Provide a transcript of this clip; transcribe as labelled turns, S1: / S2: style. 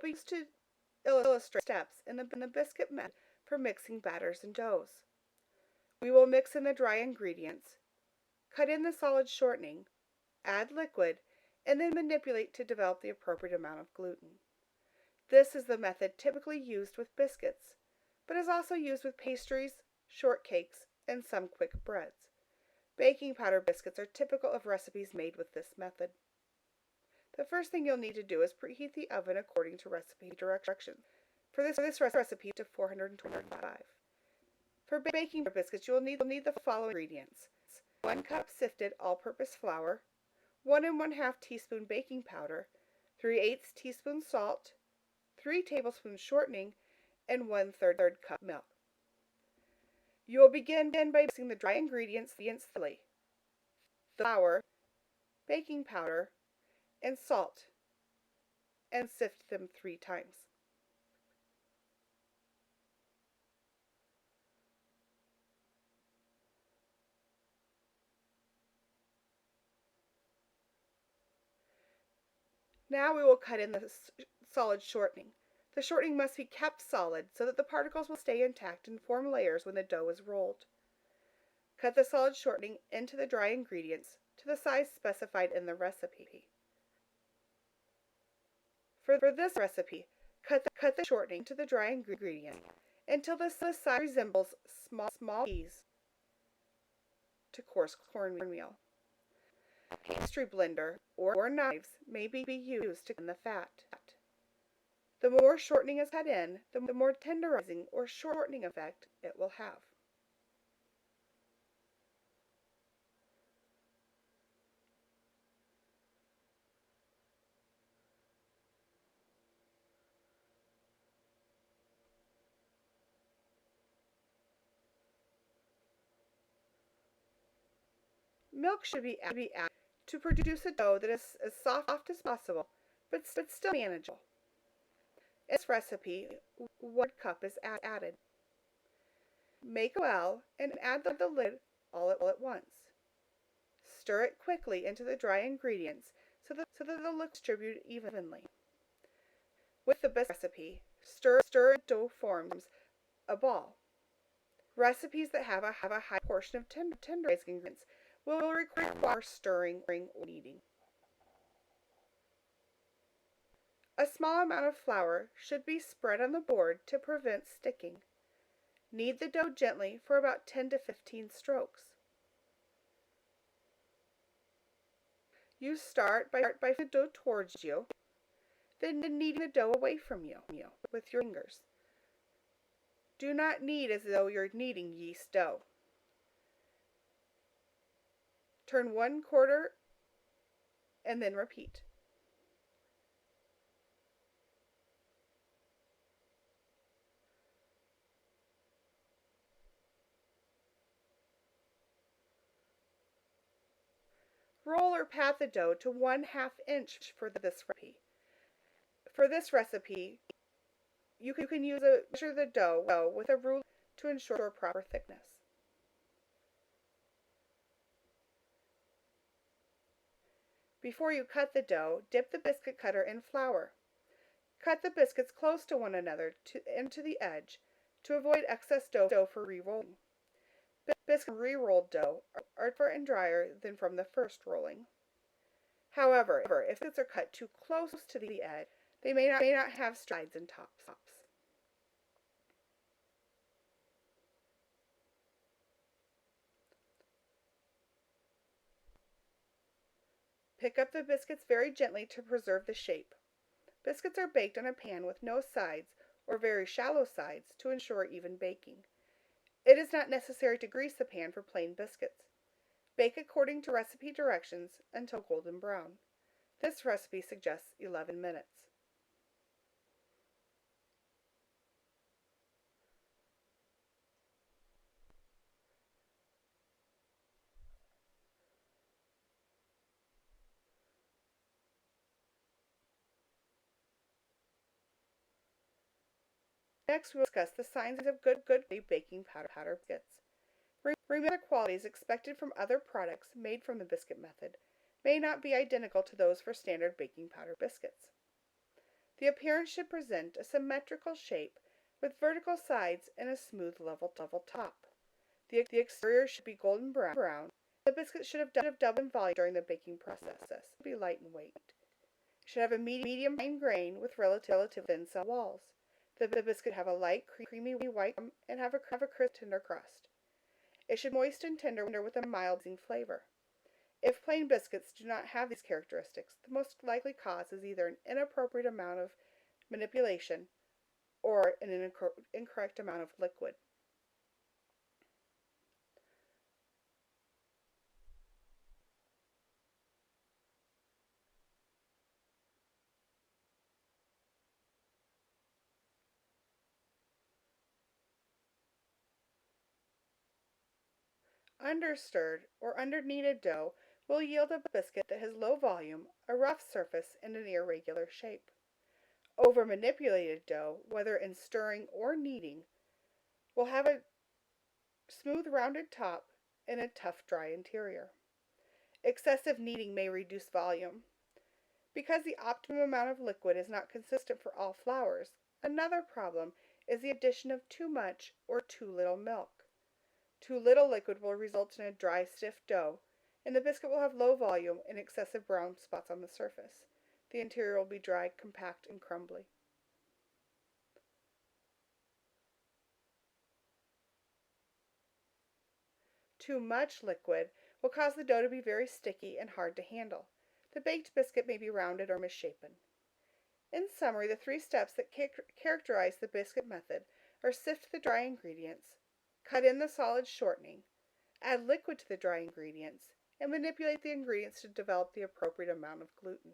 S1: be used to illustrate steps in the biscuit method for mixing batters and doughs. We will mix in the dry ingredients, cut in the solid shortening, add liquid, and then manipulate to develop the appropriate amount of gluten. This is the method typically used with biscuits, but is also used with pastries, shortcakes, and some quick breads. Baking powder biscuits are typical of recipes made with this method. The first thing you'll need to do is preheat the oven according to recipe directions. For this recipe to 425. For baking biscuits, you will need the following ingredients: 1 cup sifted all-purpose flour, 1 1/2 teaspoon baking powder, 3/8 teaspoon salt, 3 tablespoons shortening, and 1/3 cup milk. You will begin by mixing the dry ingredients thoroughly: the flour, baking powder, and salt, and sift them 3 times. Now we will cut in the solid shortening. The shortening must be kept solid so that the particles will stay intact and form layers when the dough is rolled. Cut the solid shortening into the dry ingredients to the size specified in the recipe. For this recipe, cut the shortening into the dry ingredient until the size resembles small peas to coarse cornmeal. A pastry blender or knives may be used to clean the fat. The more shortening is cut in, the more tenderizing or shortening effect it will have. Milk should be added to produce a dough that is as soft as possible, but still manageable. In this recipe, 1 cup is added. Make well and add the lid all at once. Stir it quickly into the dry ingredients so that the liquid distribute evenly. With the biscuit recipe, stir dough forms a ball. Recipes that have a high portion of tenderizing ingredients will require stirring or kneading. A small amount of flour should be spread on the board to prevent sticking. Knead the dough gently for about 10 to 15 strokes. You start by the dough towards you, then kneading the dough away from you with your fingers. Do not knead as though you're kneading yeast dough. Turn 1/4 and then repeat. Roll or pat the dough to 1/2 inch for this recipe. For this recipe, you can measure the dough with a ruler to ensure proper thickness. Before you cut the dough, dip the biscuit cutter in flour. Cut the biscuits close to one another into the edge to avoid excess dough for re-rolling. Biscuits from re-rolled dough are tougher and drier than from the first rolling. However, if biscuits are cut too close to the edge, they may not have sides and tops. Pick up the biscuits very gently to preserve the shape. Biscuits are baked on a pan with no sides or very shallow sides to ensure even baking. It is not necessary to grease the pan for plain biscuits. Bake according to recipe directions until golden brown. This recipe suggests 11 minutes. Next, we will discuss the signs of good baking powder biscuits. Remember, the qualities expected from other products made from the biscuit method may not be identical to those for standard baking powder biscuits. The appearance should present a symmetrical shape with vertical sides and a smooth level top. The exterior should be golden brown. The biscuit should have doubled in volume during the baking process. It should be light in weight. It should have a medium fine grain with relatively thin cell walls. The biscuit have a light, creamy white and have a crisp, tender crust. It should be moist and tender with a mild flavor. If plain biscuits do not have these characteristics, the most likely cause is either an inappropriate amount of manipulation or an incorrect amount of liquid. Understirred or underkneaded dough will yield a biscuit that has low volume, a rough surface, and an irregular shape. Over-manipulated dough, whether in stirring or kneading, will have a smooth rounded top and a tough dry interior. Excessive kneading may reduce volume. Because the optimum amount of liquid is not consistent for all flours, another problem is the addition of too much or too little milk. Too little liquid will result in a dry, stiff dough, and the biscuit will have low volume and excessive brown spots on the surface. The interior will be dry, compact, and crumbly. Too much liquid will cause the dough to be very sticky and hard to handle. The baked biscuit may be rounded or misshapen. In summary, the 3 steps that characterize the biscuit method are: sift the dry ingredients, cut in the solid shortening, add liquid to the dry ingredients, and manipulate the ingredients to develop the appropriate amount of gluten.